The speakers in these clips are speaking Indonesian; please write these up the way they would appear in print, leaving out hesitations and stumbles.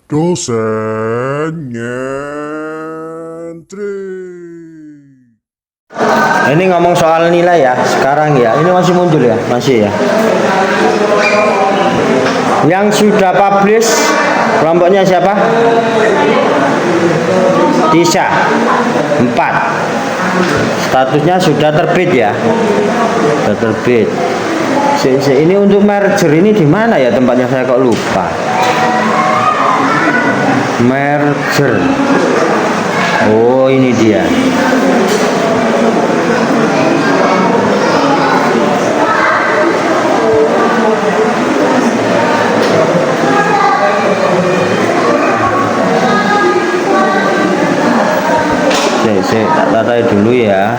Dosen nyentrik. Ini ngomong soal nilai ya, sekarang ya, ini masih muncul ya, masih ya. Yang sudah publish kelompoknya siapa? Tisha 4. Statusnya sudah terbit ya, sudah terbit. Ini untuk merger ini di mana ya tempatnya, saya kok lupa. Merger. Oh, ini dia. Saya tak tatai dulu ya.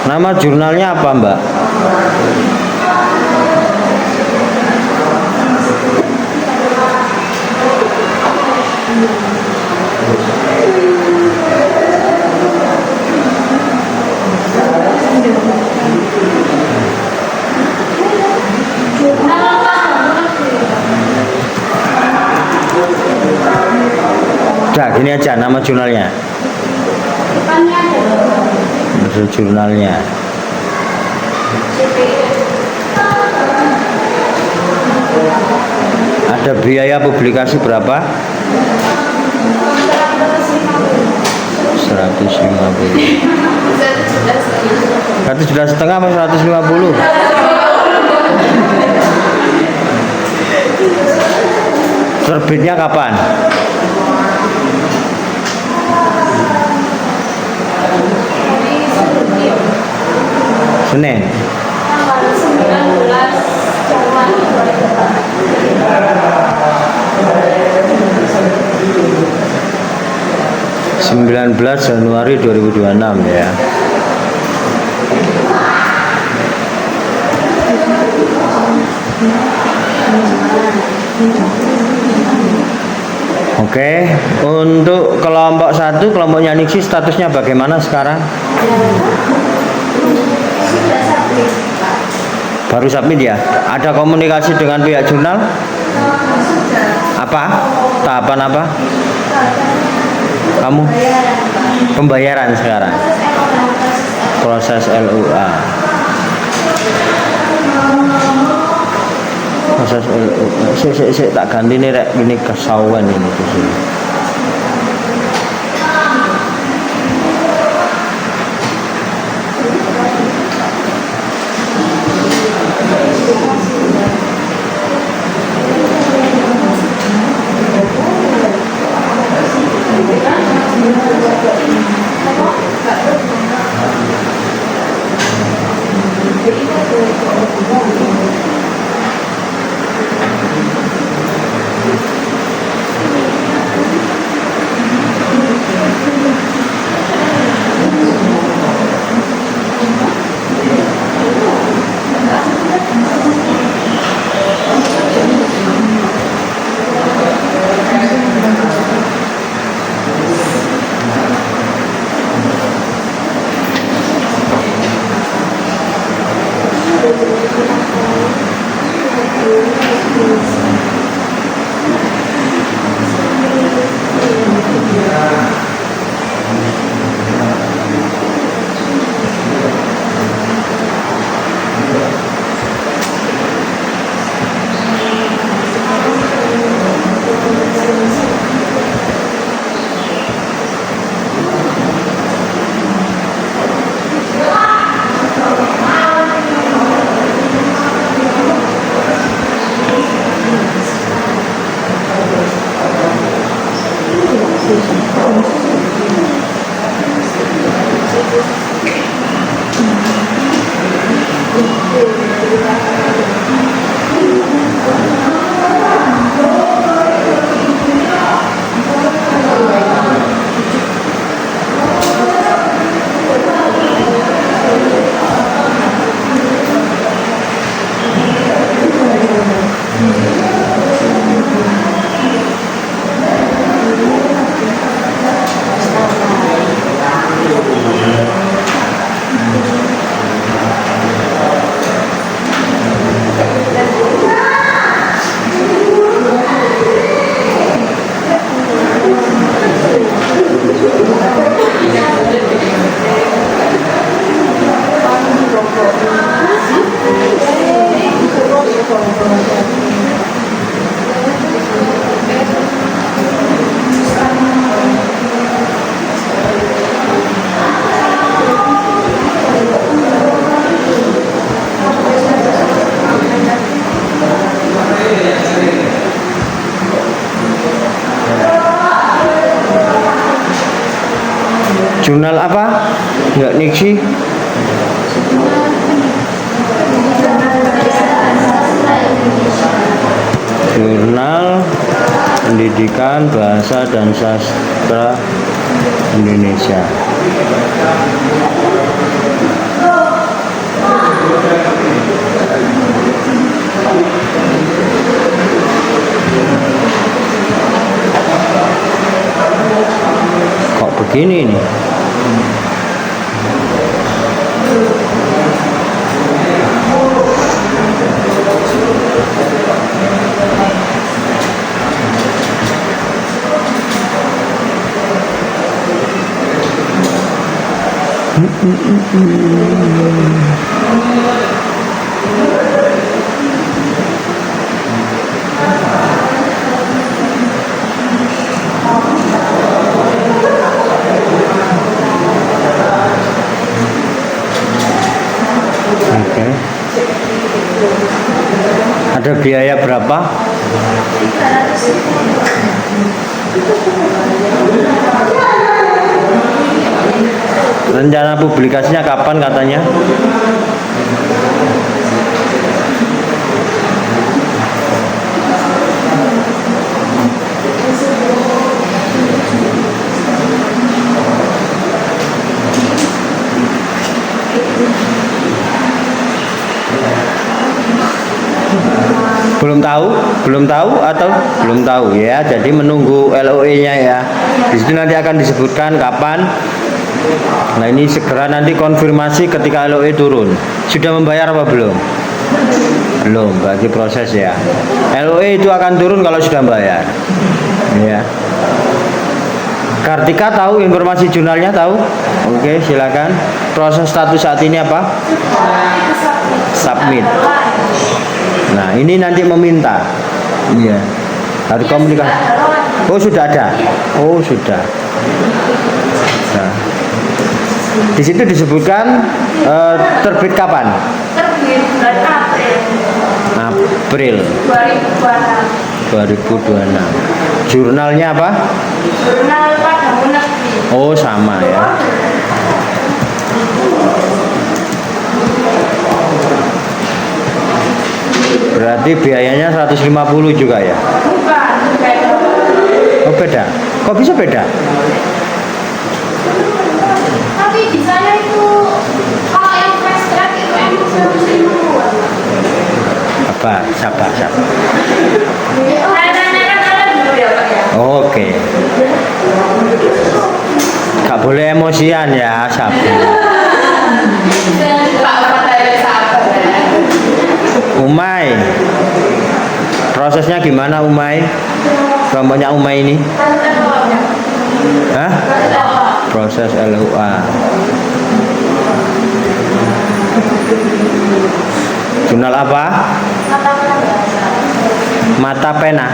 Nama jurnalnya apa, Mbak? Udah, gini aja nama jurnalnya. Nama jurnalnya. Ada biaya publikasi berapa? 150. 1,5 juta apa 150? Terbitnya kapan? Senin. 19 Januari 2026 ya. Oke, untuk kelompok 1, kelompoknya Nixi statusnya bagaimana sekarang? Baru submit ya? Ada komunikasi dengan pihak jurnal? Apa? Tahapan apa? Kamu? Pembayaran sekarang? Proses LUA. Proses LUA. Saya tak ganti nih, rek. Ini kesauan ini di sini. Jurnal apa? Enggak Niksi? Jurnal Pendidikan Bahasa dan Sastra Indonesia. Kok begini nih? Oke. Ada biaya berapa? Rencana publikasinya kapan katanya? Belum tahu atau belum tahu ya. Jadi menunggu LOE-nya ya. Di situ nanti akan disebutkan kapan. Nah, ini segera nanti konfirmasi ketika LOE turun. Sudah membayar apa belum? Belum, bagi proses ya. LOE itu akan turun kalau sudah bayar. Ya. Kartika tahu informasi jurnalnya tahu? Oke, silakan. Proses status saat ini apa? Submit. Nah, ini nanti meminta. Iya. Harus komunikasi. Oh, sudah ada. Oh, sudah. Nah. Di situ disebutkan terbit kapan? Terbit bulan April. April 2026. Jurnalnya apa? Jurnal Padamu Negeri. Oh, sama ya. Berarti biayanya 150 juga ya? Bukan, beda. Oh, beda. Kok bisa beda? Tapi di sana itu kalau yang fast track itu emang 150-an. Apa? Sabar. Nanya dulu ya Pak ya. Oke. Gak boleh emosian ya, sabar. Pak Fataya sabar ya. Umay, prosesnya gimana Umay? Kelompoknya Umay ini? Hah? Proses LUA. Jurnal apa? Mata pena.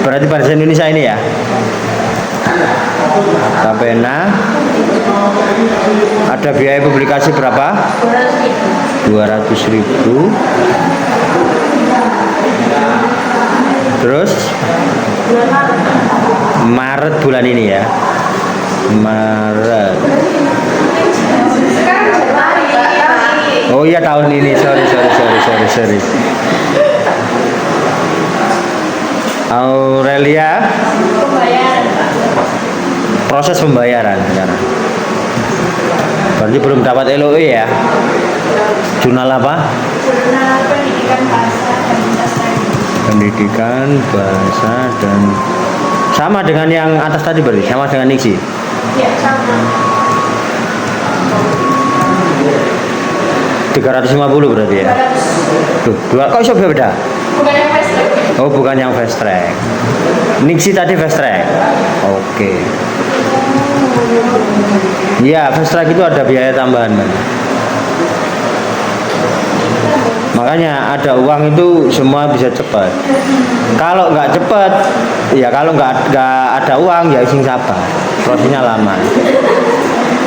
Berarti bahasa Indonesia ini ya? Mata pena. Ada biaya publikasi berapa? 200.000. Terus Maret bulan ini ya. Maret. Oh iya tahun ini. Sorry. Aurelia. Proses pembayaran sekarang. Berarti belum dapat LOE ya. Jurnal apa? Jurnal Pendidikan Bahasa dan sama dengan yang atas tadi berarti sama dengan Niksi. Ya, sama. 350 berarti ya. Tuh, kok bisa beda? Bukan yang fast track. Oh, bukan yang fast track. Niksi tadi fast track. Oke. Iya, fast track itu ada biaya tambahan. Makanya ada uang itu semua bisa cepat. Kalau nggak cepat, ya kalau nggak ada uang ya sing sabar. Prosesnya lama.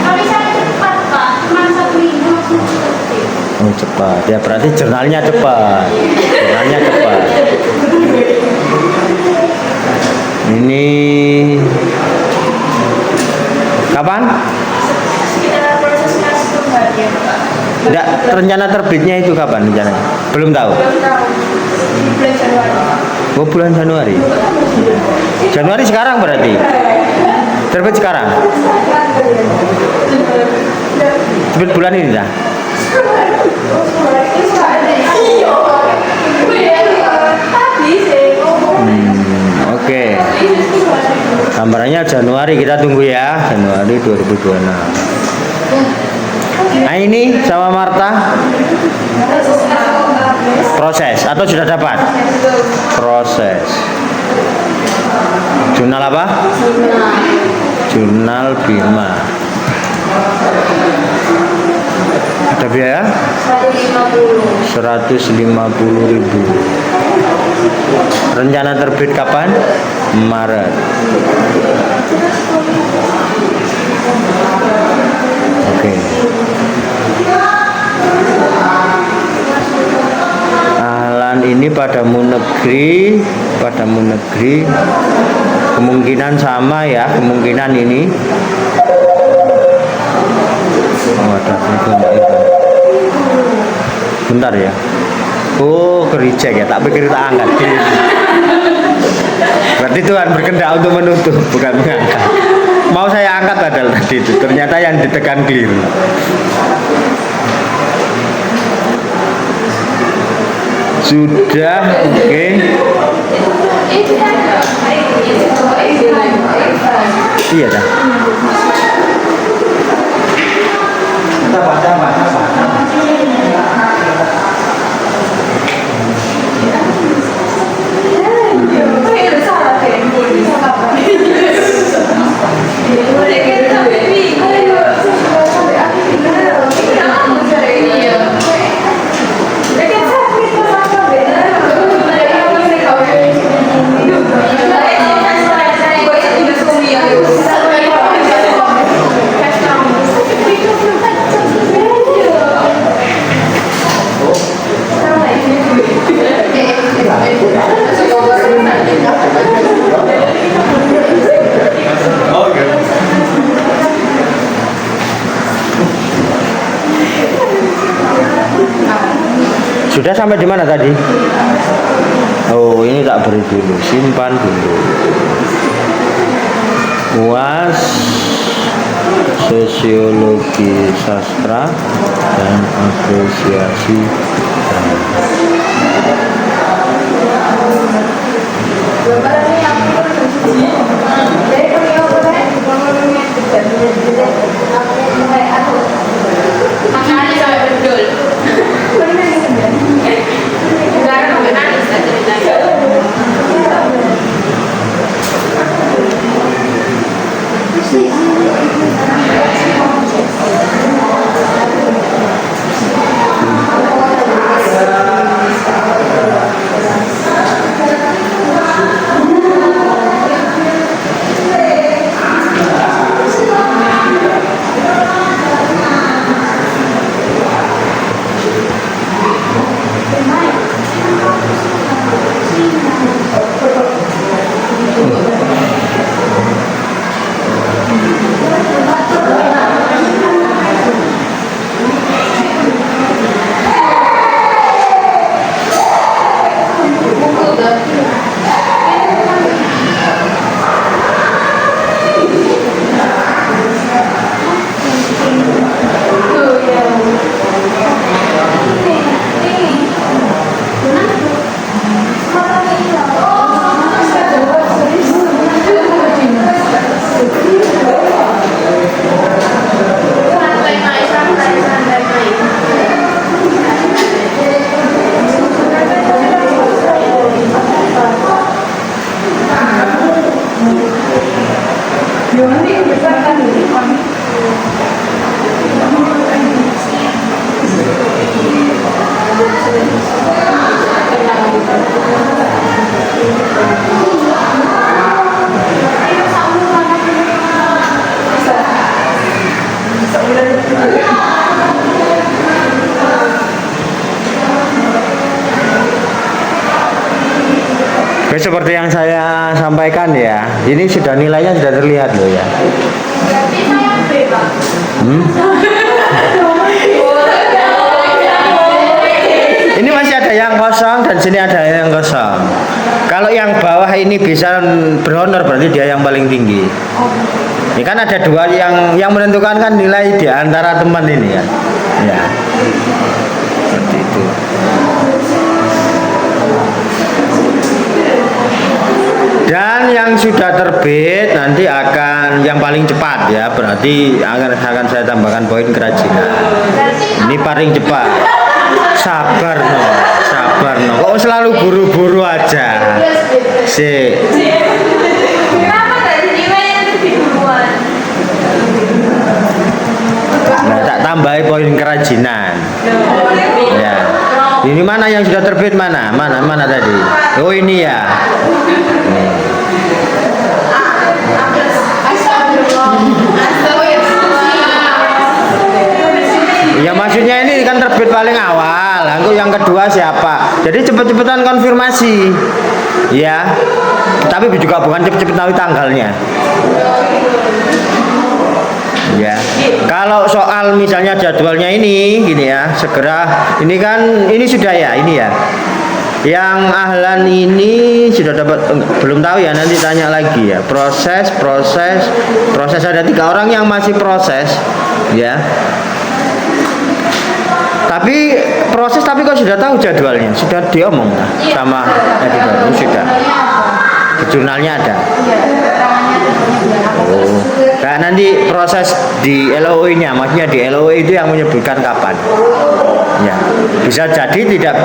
Tapi saya cepat Pak, cuma 1 minggu langsung selesai. Oh cepat. Ya berarti jurnalnya cepat. Jurnalnya cepat. Ini Kapan? Sekitar proses custom hari ya Pak. Enggak, rencana terbitnya itu kapan rencananya? Belum tahu. Belum tahu. Di bulan Januari. Oh, bulan Januari. Januari sekarang berarti. Terbit sekarang. Terbit bulan ini dah. Oke. Gambarannya Januari, kita tunggu ya. Januari 2026. Nah ini sama Marta proses atau sudah dapat? Proses. Jurnal apa? Jurnal Bima. Ada biaya? 150.000. Rencana terbit kapan? Maret. Oke. Ahlan ini padamu negeri kemungkinan sama ya, kemungkinan ini. Oh, ada telepon. Bentar ya. Oh, kericek ya, tak pikir tak angkat. Berarti Tuhan berkehendak untuk menutup, bukan mengangkat. Mau saya angkat padahal tadi itu, ternyata yang ditekan keliru. Sudah, oke. Iya dah. Sudah sampai di mana tadi? Oh, ini tak beri dulu, simpan dulu. UAS Sosiologi Sastra dan Apresiasi. Makanya sampai bedul. Sekarang sampai nangis lah ceritanya. Oke, seperti yang saya sampaikan ya, ini sudah nilainya sudah terlihat loh ya. Berarti saya Ini masih ada yang kosong dan sini ada yang kosong. Kalau yang bawah ini bisa berhonor berarti dia yang paling tinggi. Ini kan ada dua yang menentukan kan nilai di antara teman ini ya. Ya. Seperti itu. Dan yang sudah terbit nanti akan yang paling cepat ya, berarti akan saya tambahkan poin kerajinan. Ini paling cepat. Sabar no, sabar no. Kok selalu buru-buru aja. Si. Kenapa tadi nilai yang lebih duluan? Nah, tak tambahi poin kerajinan. Ya. Ini mana yang sudah terbit mana? Mana tadi? Oh ini ya. Ya maksudnya ini kan terbit paling awal, lalu yang kedua siapa? Jadi cepet-cepetan konfirmasi, ya. Tapi juga bukan cepet-cepet tahu tanggalnya. Ya. Kalau soal misalnya jadwalnya ini, gini ya, segera. Ini kan, ini sudah ya, ini ya. Yang ahlan ini sudah dapat, belum tahu ya, nanti tanya lagi ya. Proses ada 3 orang yang masih proses, ya. Tapi proses tapi kok sudah tahu jadwalnya, sudah diomong sama editor, sudah. Di jurnalnya ada. Oh, nah, nanti proses di LOE-nya, maksudnya di LOE itu yang menyebutkan kapan. Ya, bisa jadi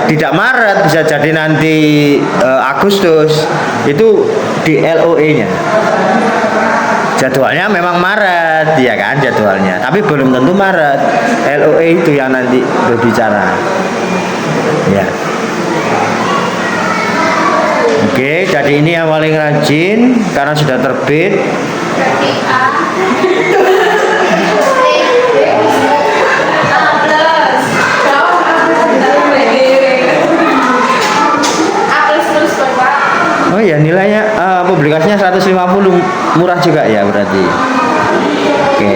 tidak Maret, bisa jadi nanti Agustus. Itu di LOE-nya. Jadwalnya memang Maret, ya kan jadwalnya, tapi belum tentu Maret. LOE itu yang nanti berbicara. Ya. Oke, jadi ini yang paling rajin karena sudah terbit. Oh ya, nilainya publikasinya 150, murah juga ya berarti. Oke.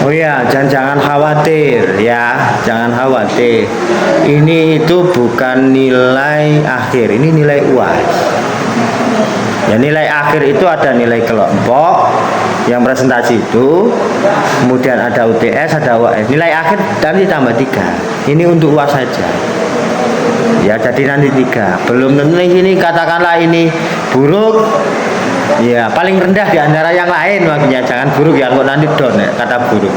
Oh ya, jangan khawatir ya, jangan khawatir. Ini itu bukan nilai akhir, ini nilai UAS. Ya, nilai akhir itu ada nilai kelompok yang presentasi itu, kemudian ada UTS, ada UAS. Nilai akhir nanti tambah 3. Ini untuk UAS saja. Ya, jadi nanti 3. Belum tentu ini katakanlah ini buruk, Iya, paling rendah di antara yang lain makanya jangan buruk ya, kok nanti down ya, kata buruk.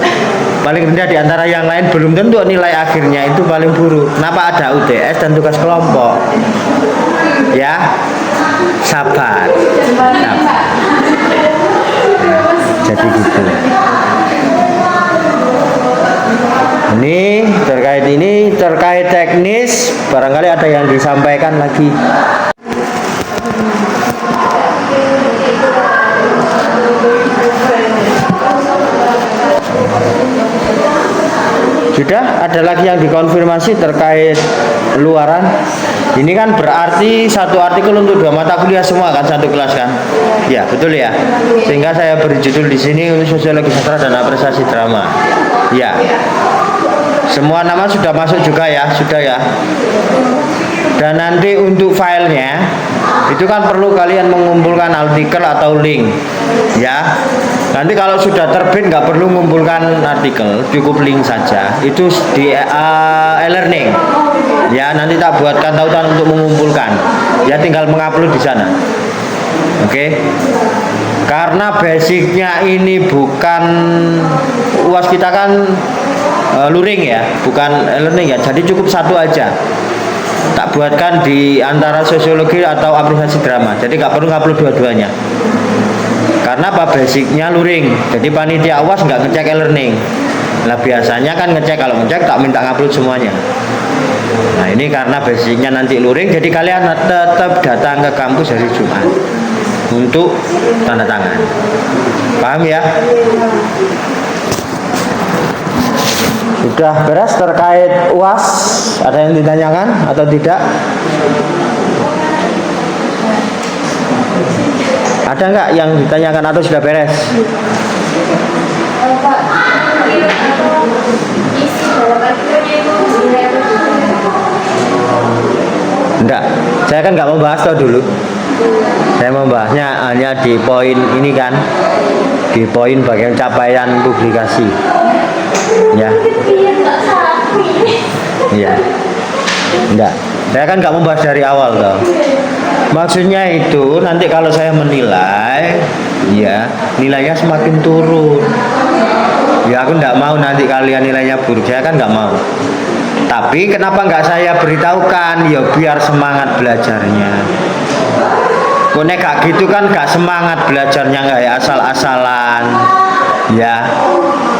Paling rendah di antara yang lain belum tentu nilai akhirnya itu paling buruk. Kenapa ada UTS dan tugas kelompok? Ya, sabar. Sabar. Jadi gitu. Ini terkait teknis, barangkali ada yang disampaikan lagi. Sudah ada lagi yang dikonfirmasi terkait luaran. Ini kan berarti satu artikel untuk 2 mata kuliah semua kan, satu kelas kan? Ya betul ya. Sehingga saya beri judul di sini Sosiologi Sastra dan Apresiasi Drama. Ya. Semua nama sudah masuk juga ya, sudah ya. Dan nanti untuk filenya itu kan perlu kalian mengumpulkan artikel atau link, ya. Nanti kalau sudah terbit nggak perlu mengumpulkan artikel, cukup link saja. Itu di e-learning, ya. Nanti tak buatkan tautan untuk mengumpulkan, ya. Tinggal mengupload di sana, oke. Karena basicnya ini bukan UAS kita kan luring ya, bukan e-learning ya. Jadi cukup satu aja. Tak buatkan di antara sosiologi atau apresiasi drama. Jadi nggak perlu ngupload dua-duanya. Karena apa, basicnya luring. Jadi panitia UAS nggak ngecek e-learning. Nah biasanya kan ngecek, kalau ngecek tak minta ngupload semuanya. Nah ini karena basicnya nanti luring, jadi kalian tetap datang ke kampus hari Jumat untuk tanda tangan. Paham ya? Sudah beres terkait UAS? Ada yang ditanyakan atau tidak? Ada nggak yang ditanyakan atau sudah beres? Enggak, saya kan nggak mau bahas tau dulu. Saya membahasnya hanya di poin ini kan, di poin bagian capaian publikasi. Ya. Iya. Enggak. Saya kan nggak membahas dari awal toh. Maksudnya itu nanti kalau saya menilai, ya nilainya semakin turun. Ya aku nggak mau nanti kalian nilainya buruk. Saya kan nggak mau. Tapi kenapa nggak saya beritahukan? Ya biar semangat belajarnya. Kok kayak gitu kan nggak semangat belajarnya, nggak ya asal-asalan. Ya.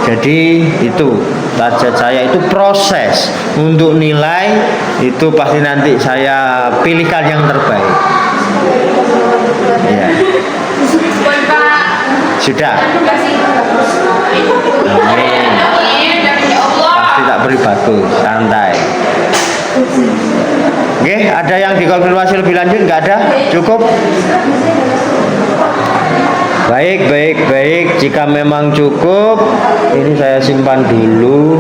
Jadi itu target saya, itu proses untuk nilai itu pasti nanti saya pilihkan yang terbaik. Ya. Sudah. Amin. Pasti tak beri bagus, santai. Oke, ada yang dikonfirmasi lebih lanjut? Nggak ada? Cukup? Baik. Jika memang cukup, ini saya simpan dulu.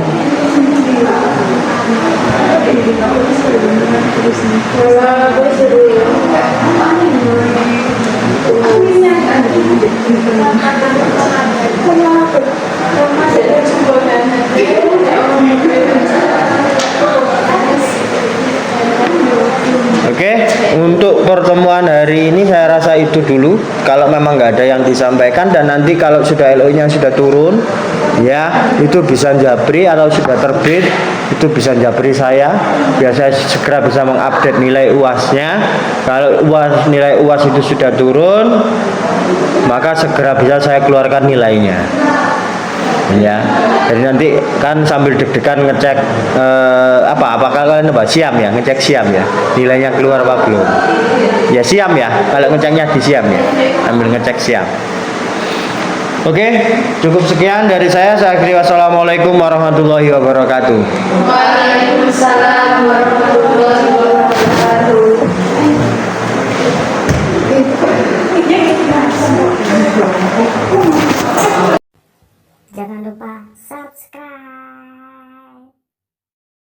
Oke, untuk pertemuan hari ini saya rasa itu dulu. Kalau memang nggak ada yang disampaikan, dan nanti kalau sudah LO-nya sudah turun, ya itu bisa japri atau sudah terbit, itu bisa japri saya. Biar saya segera bisa mengupdate nilai UAS-nya. Kalau nilai UAS itu sudah turun, maka segera bisa saya keluarkan nilainya. Ya, jadi nanti kan sambil deg-degan ngecek apakah kalian siam ya, ngecek siam ya, nilainya keluar apa belum. Ya siam ya, kalau ngeceknya di siam ya, sambil ngecek siam. Oke, cukup sekian dari saya. Saya akhiri, wassalamualaikum warahmatullahi wabarakatuh. Waalaikumsalam warahmatullahi wabarakatuh.